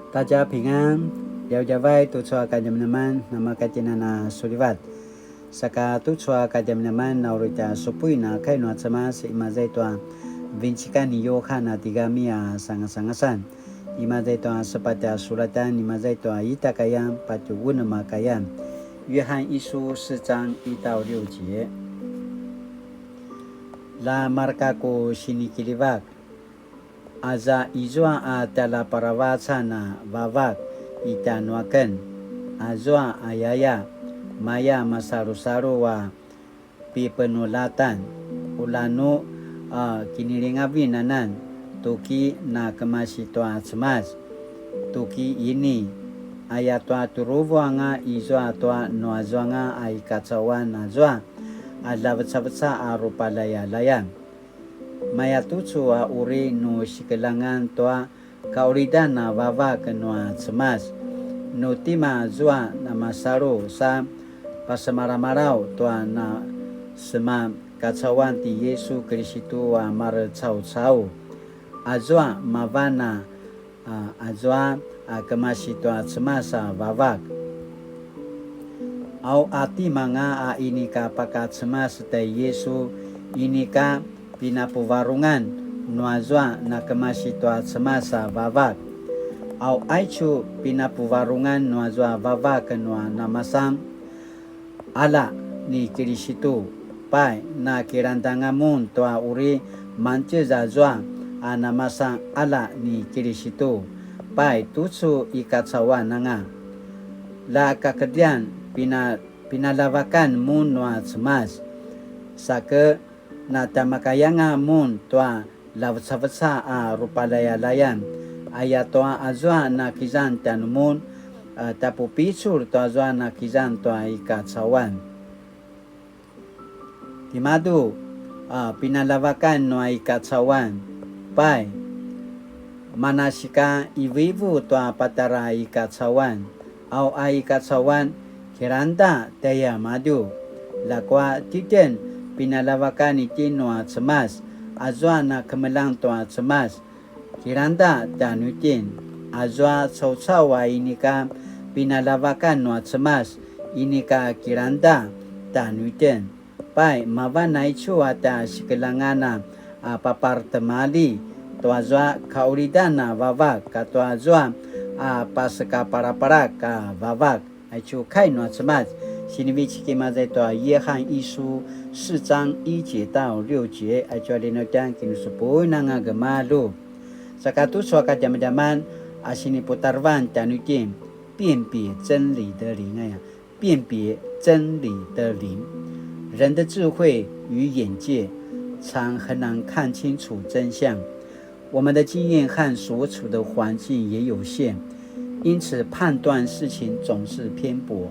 大家平安，了解外督促大家们，那么大家那sulivat，saka督促大家们，那我哋supui na kay no sama sa imazay to vincikan niyo kana tigami sangasan, imazay to seperti suratan imazay to ita kayam patuun makayam，约翰一书4章1到6节。La marca ko sinikilivak aza izwa atala parawaca na vavak itanuaken azwa ayaya maya masaru-saru wa pipenulatan ulanu kinilingavinanan tuki na kemasitwa cemas tuki ini ayatwa turuwa nga izwa atwa noazwa nga ay katsawan azwa alavatsavatsa arupalaya-layan mayatucu uri no sikelangan toa kauridan na vava kenua cemas no tima zua na masaru sa pasamaramaraw toa na sema kacawan ti Yesu Kristo wa maracau-cau azwa mavana azwa kemasitoa cemasa vavak au ati mga ini ka pakacemas tay Yesu ini ka pinapuvarungan nuazwa na kemasitwa semasa vavak au aichu pinapuvarungan nuazwa vavak nua namasang ala ni Kristo pai na kirantangamun toa uri manchezazwa anamasang ala ni Kristo pai tutsu ikatsawa nanga la kakadian pinalavakan mun nua cemas sake na tamakayanga mun toa lavsavasa rupalaya-layan ayat toa azwa na kizan tanumun tapupisur toa azwa na kizan toa ikatsawan timadu pinalavakan noa ikatsawan pai manasika ivivu toa patara ikatsawan au ikatsawan kiranda taya madu lakwa titen pinalavakan iti noa cemas azwa na kemelang toa cemas kiranda danutin azwa cau-cawa ini ka pinalavakan noa cemas ini ka kiranda danutin pai mavanai chu ata sikelangana papartemali toa azwa kauridana vavak ka toa azwa pasaka para-para ka vavak aichu kai noa cemas Sinivici kimazai toa 约翰一书4章1节到6节acualinotan kinusupui nanga gemalu sakatu suaka jaman-jaman asini putarvan tanukin 辨别真理的灵辨别真理的灵人的智慧与眼界常很难看清楚真相我们的经验和所处的环境也有限因此判断事情总是偏颇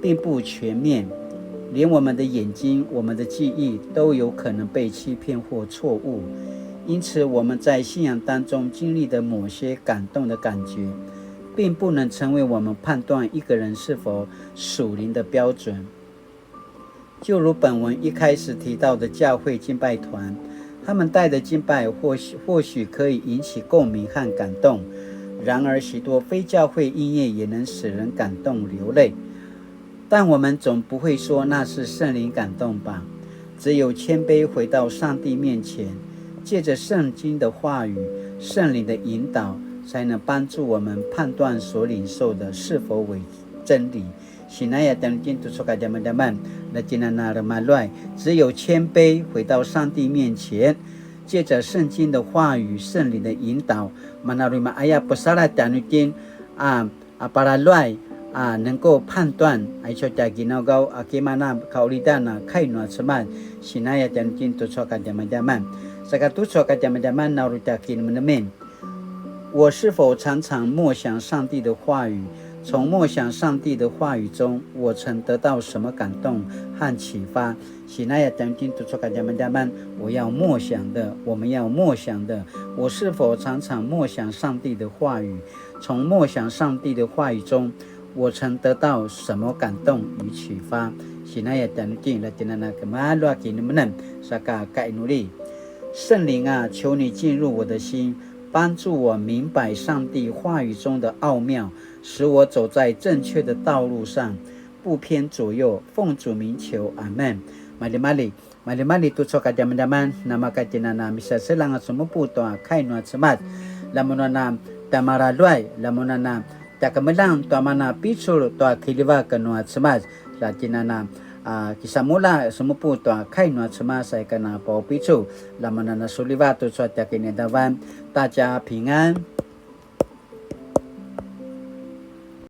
并不全面连我们的眼睛我们的记忆都有可能被欺骗或错误因此我们在信仰当中经历的某些感动的感觉并不能成为我们判断一个人是否属灵的标准就如本文一开始提到的教会敬拜团他们带的敬拜或许可以引起共鸣和感动然而许多非教会音乐也能使人感动流泪但我们总不会说那是圣灵感动吧只有谦卑回到上帝面前借着圣经的话语圣灵的引导才能帮助我们判断所领受的是否为真理只有谦卑回到上帝面前借着圣经的话语圣灵的引导能够判断我是否常常默想上帝的话语从默想上帝的话语中我曾得到什么感动和启发我要默想的我们要默想的我是否常常默想上帝的话语从默想上帝的话语中我曾得到什么感动与启发圣灵啊，求你进入我的心，帮助我明白上帝话语中的奥妙，使我走在正确的道路上，不偏左右。奉主名求，阿门。Mali-mali tu so kadam-daman nama katinana misa selang sumupu to kainwa semat lamunana tamaraluai lamunana takamelang to mana pisul to kiliwa kanwa semat latinana kisamula sumupu to kainwa semat sai kana po pisul lamunana suliwa tu so takine dawan 大家平安。